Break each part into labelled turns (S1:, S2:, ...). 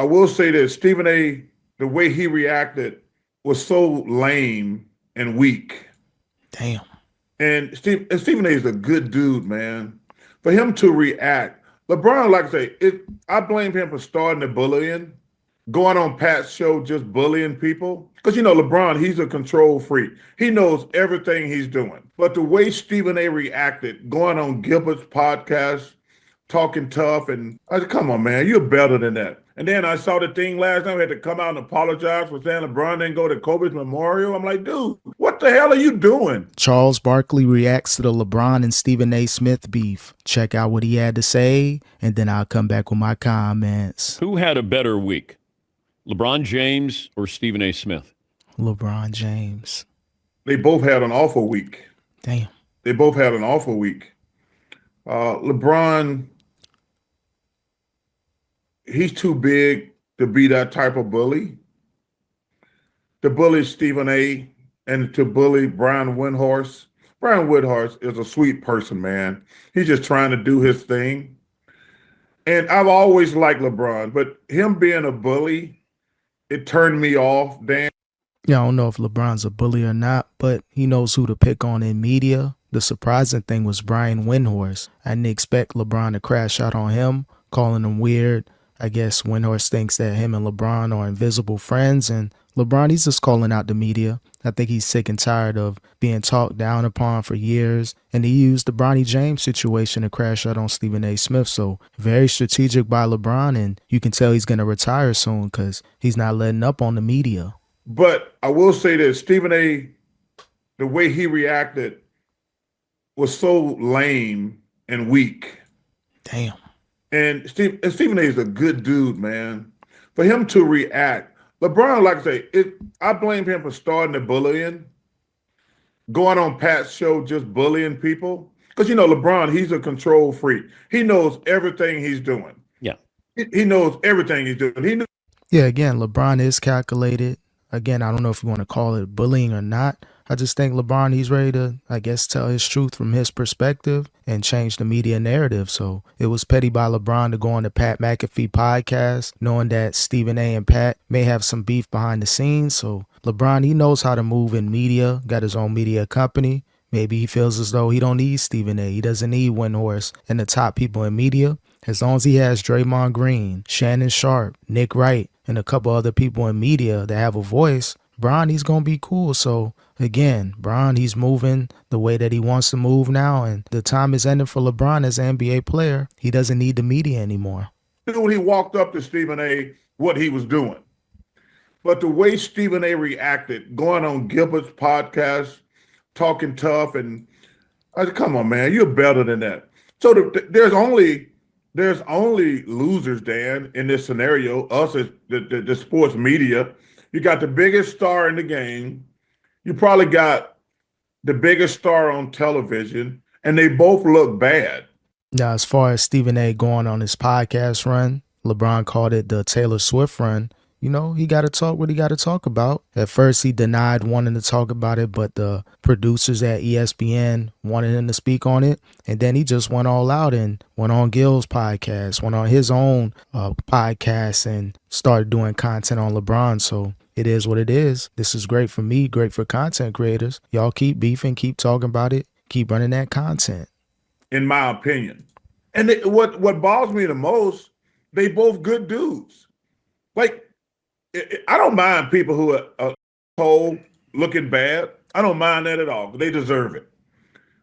S1: I will say that Stephen A, the way he reacted was so lame and weak.
S2: Damn.
S1: And Stephen A is a good dude, man. For him to react, LeBron, like I say, I blame him for starting the bullying, going on Pat's show, just bullying people. Because LeBron, he's a control freak. He knows everything he's doing. But the way Stephen A reacted, going on Gilbert's podcast, talking tough, and I said, come on, man, you're better than that. And then I saw the thing last night, we had to come out and apologize for saying LeBron didn't go to Kobe's memorial. I'm like, dude, what the hell are you doing?
S2: Charles Barkley reacts to the LeBron and Stephen A. Smith beef. Check out what he had to say, and then I'll come back with my comments.
S3: Who had a better week, LeBron James or Stephen A. Smith?
S2: LeBron James.
S1: They both had an awful week.
S2: Damn.
S1: They both had an awful week. LeBron, he's too big to be that type of bully. To bully Stephen A. and to bully Brian Windhorst. Brian Windhorst is a sweet person, man. He's just trying to do his thing. And I've always liked LeBron, but him being a bully, it turned me off, Dan.
S2: Yeah, I don't know if LeBron's a bully or not, but he knows who to pick on in media. The surprising thing was Brian Windhorst. I didn't expect LeBron to crash out on him, calling him weird. I guess Windhorst thinks that him and LeBron are invisible friends, and LeBron, he's just calling out the media. I think he's sick and tired of being talked down upon for years, and he used the Bronny James situation to crash out on Stephen A. Smith. So very strategic by LeBron, and you can tell he's going to retire soon because he's not letting up on the media.
S1: But I will say that Stephen A., the way he reacted was so lame and weak.
S2: Damn.
S1: And Stephen A is a good dude, man. For him to react, LeBron, like I say, I blame him for starting the bullying, going on Pat's show, just bullying people. Because, LeBron, he's a control freak. He knows everything he's doing.
S3: Yeah.
S1: He knows everything he's doing.
S2: Yeah, again, LeBron is calculated. Again, I don't know if you want to call it bullying or not. I just think LeBron, he's ready to, I guess, tell his truth from his perspective and change the media narrative. So it was petty by LeBron to go on the Pat McAfee podcast, knowing that Stephen A. and Pat may have some beef behind the scenes. So LeBron, he knows how to move in media, got his own media company. Maybe he feels as though he don't need Stephen A. He doesn't need Windhorst and the top people in media. As long as he has Draymond Green, Shannon Sharpe, Nick Wright, and a couple other people in media that have a voice, Bron, he's going to be cool. So again, Bron, he's moving the way that he wants to move now. And the time is ending for LeBron as an NBA player. He doesn't need the media anymore.
S1: When he walked up to Stephen A., what he was doing. But the way Stephen A. reacted, going on Gilbert's podcast, talking tough, and I said, come on, man, you're better than that. So there's only losers, Dan, in this scenario, us as the sports media. You got the biggest star in the game. You probably got the biggest star on television, and they both look bad.
S2: Now, as far as Stephen A. going on his podcast run, LeBron called it the Taylor Swift run. He got to talk what he got to talk about. At first, he denied wanting to talk about it, but the producers at ESPN wanted him to speak on it. And then he just went all out and went on Gil's podcast, went on his own podcast, and started doing content on LeBron. So it is what it is. This is great for me, great for content creators. Y'all keep beefing, keep talking about it, keep running that content.
S1: In my opinion. And what bothers me the most, they both good dudes. Like, I don't mind people who are cold, looking bad. I don't mind that at all. They deserve it.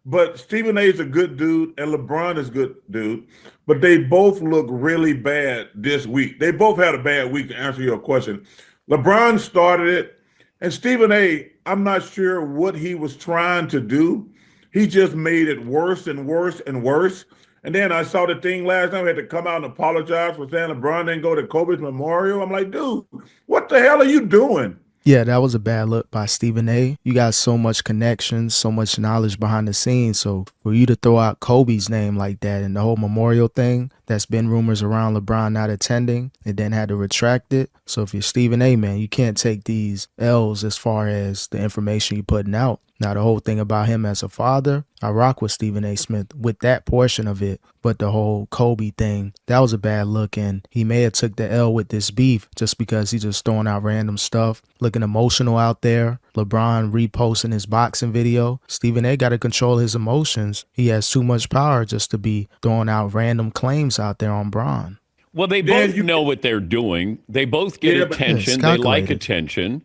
S1: But Stephen A. is a good dude, and LeBron is a good dude. But they both look really bad this week. They both had a bad week, to answer your question. LeBron started it, and Stephen A., I'm not sure what he was trying to do. He just made it worse and worse and worse. And then I saw the thing last night. We had to come out and apologize for saying LeBron didn't go to Kobe's memorial. I'm like, dude, what the hell are you doing?
S2: Yeah, that was a bad look by Stephen A. You got so much connection, so much knowledge behind the scenes. So for you to throw out Kobe's name like that and the whole memorial thing, that's been rumors around LeBron not attending and then had to retract it. So if you're Stephen A, man, you can't take these L's as far as the information you're putting out. Now, the whole thing about him as a father, I rock with Stephen A. Smith with that portion of it. But the whole Kobe thing, that was a bad look. And he may have took the L with this beef just because he's just throwing out random stuff, looking emotional out there. LeBron reposting his boxing video. Stephen A. got to control his emotions. He has too much power just to be throwing out random claims out there on Bron.
S3: Well, they both know what they're doing. They both get attention. They like attention.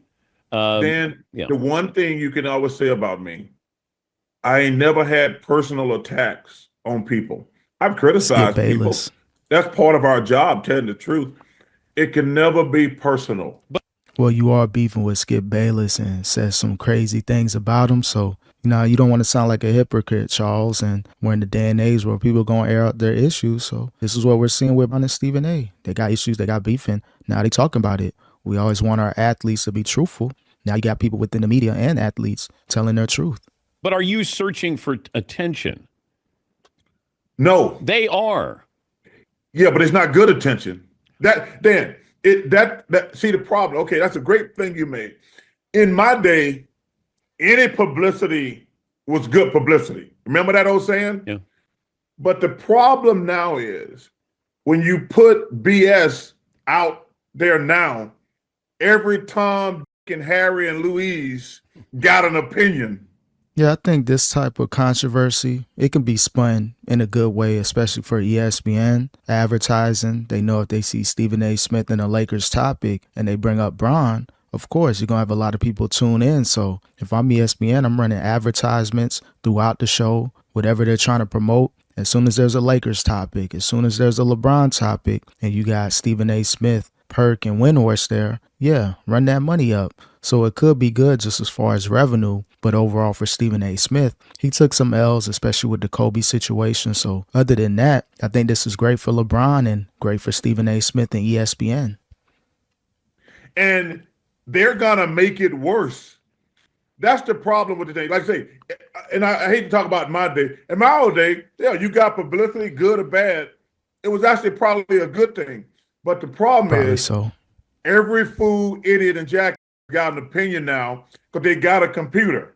S1: Dan, the one thing you can always say about me, I ain't never had personal attacks on people. I've criticized people. That's part of our job, telling the truth. It can never be personal.
S2: Well, you are beefing with Skip Bayless and says some crazy things about him. So, you don't want to sound like a hypocrite, Charles. And we're in the day and age where people are going to air out their issues. So this is what we're seeing with Bron and Stephen A. They got issues. They got beefing. Now they talking about it. We always want our athletes to be truthful. Now you got people within the media and athletes telling their truth.
S3: But are you searching for attention?
S1: No.
S3: They are.
S1: Yeah, but it's not good attention. See the problem. Okay, that's a great thing you made. In my day, any publicity was good publicity. Remember that old saying?
S3: Yeah.
S1: But the problem now is when you put BS out there now, every Tom, Dick, and Harry, and Louise got an opinion.
S2: Yeah, I think this type of controversy, it can be spun in a good way, especially for ESPN advertising. They know if they see Stephen A. Smith in a Lakers topic and they bring up Bron, of course, you're going to have a lot of people tune in. So if I'm ESPN, I'm running advertisements throughout the show, whatever they're trying to promote. As soon as there's a Lakers topic, as soon as there's a LeBron topic, and you got Stephen A. Smith, Perk, and Windhorst there, yeah, run that money up. So it could be good just as far as revenue, but overall for Stephen A. Smith, he took some L's, especially with the Kobe situation. So other than that, I think this is great for LeBron and great for Stephen A. Smith and ESPN.
S1: And they're going to make it worse. That's the problem with the day. Like I say, and I hate to talk about my day. In my old day, yeah, you got publicity, good or bad. It was actually probably a good thing. But the problem is every fool, idiot, and jack got an opinion now because they got a computer.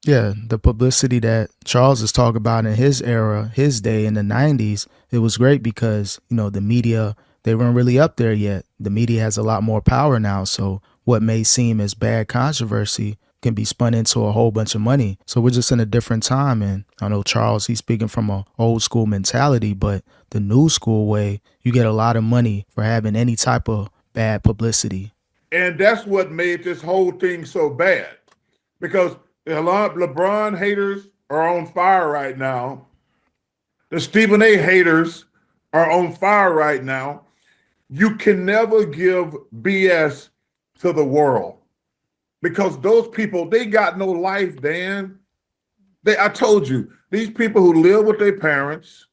S2: Yeah, the publicity that Charles is talking about in his era, his day in the 90s, it was great because, the media, they weren't really up there yet. The media has a lot more power now. So what may seem as bad controversy can be spun into a whole bunch of money. So we're just in a different time. And I know Charles, he's speaking from an old school mentality, but the new school way, you get a lot of money for having any type of bad publicity.
S1: And that's what made this whole thing so bad, because a lot of LeBron haters are on fire right now. The Stephen A. haters are on fire right now. You can never give BS to the world because those people, they got no life, Dan. I told you, these people who live with their parents,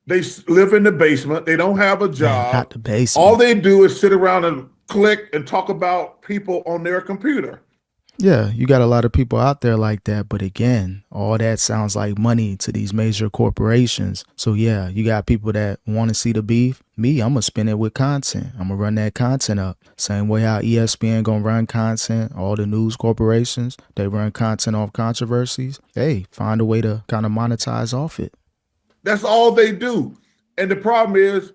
S1: they live in the basement. They don't have a job.
S2: Not the basement.
S1: All they do is sit around and click and talk about people on their computer.
S2: Yeah, you got a lot of people out there like that. But again, all that sounds like money to these major corporations. So yeah, you got people that want to see the beef. Me, I'm going to spin it with content. I'm going to run that content up. Same way how ESPN going to run content. All the news corporations, they run content off controversies. Hey, find a way to kind of monetize off it.
S1: That's all they do. And the problem is,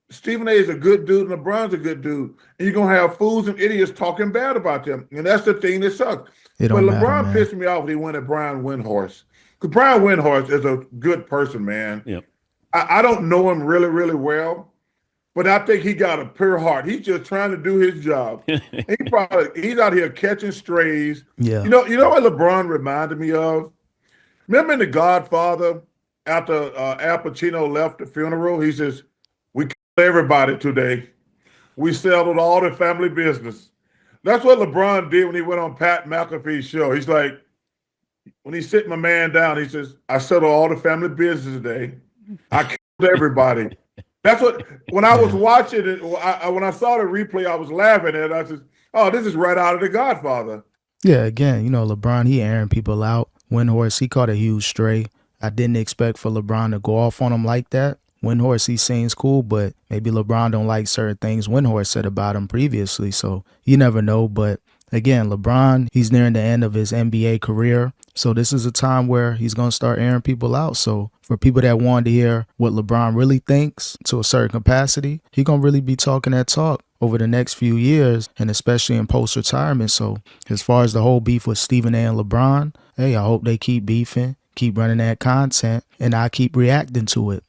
S1: Stephen A. is a good dude and LeBron's a good dude. And you're going to have fools and idiots talking bad about them. And that's the thing that sucks. But LeBron pissed me off when he went at Brian Windhorst. Because Brian Windhorst is a good person, man.
S3: Yep.
S1: I don't know him really, really well, but I think he got a pure heart. He's just trying to do his job. He's out here catching strays.
S2: Yeah.
S1: You know what LeBron reminded me of? Remember in The Godfather, after Al Pacino left the funeral, he says, "We killed everybody today. We settled all the family business." That's what LeBron did when he went on Pat McAfee's show. He's like, when he sit my man down, he says, "I settled all the family business today. I killed everybody." That's what, when I was watching it, when I saw the replay, I was laughing at it. I said, oh, this is right out of The Godfather.
S2: Yeah, again, LeBron, he airing people out. Windhorst, he caught a huge stray. I didn't expect for LeBron to go off on him like that. Windhorst, he seems cool, but maybe LeBron don't like certain things Windhorst said about him previously, so you never know. But again, LeBron, he's nearing the end of his NBA career, so this is a time where he's going to start airing people out. So for people that want to hear what LeBron really thinks to a certain capacity, he's going to really be talking that talk over the next few years, and especially in post-retirement. So as far as the whole beef with Stephen A. and LeBron, hey, I hope they keep beefing, keep running that content, and I keep reacting to it.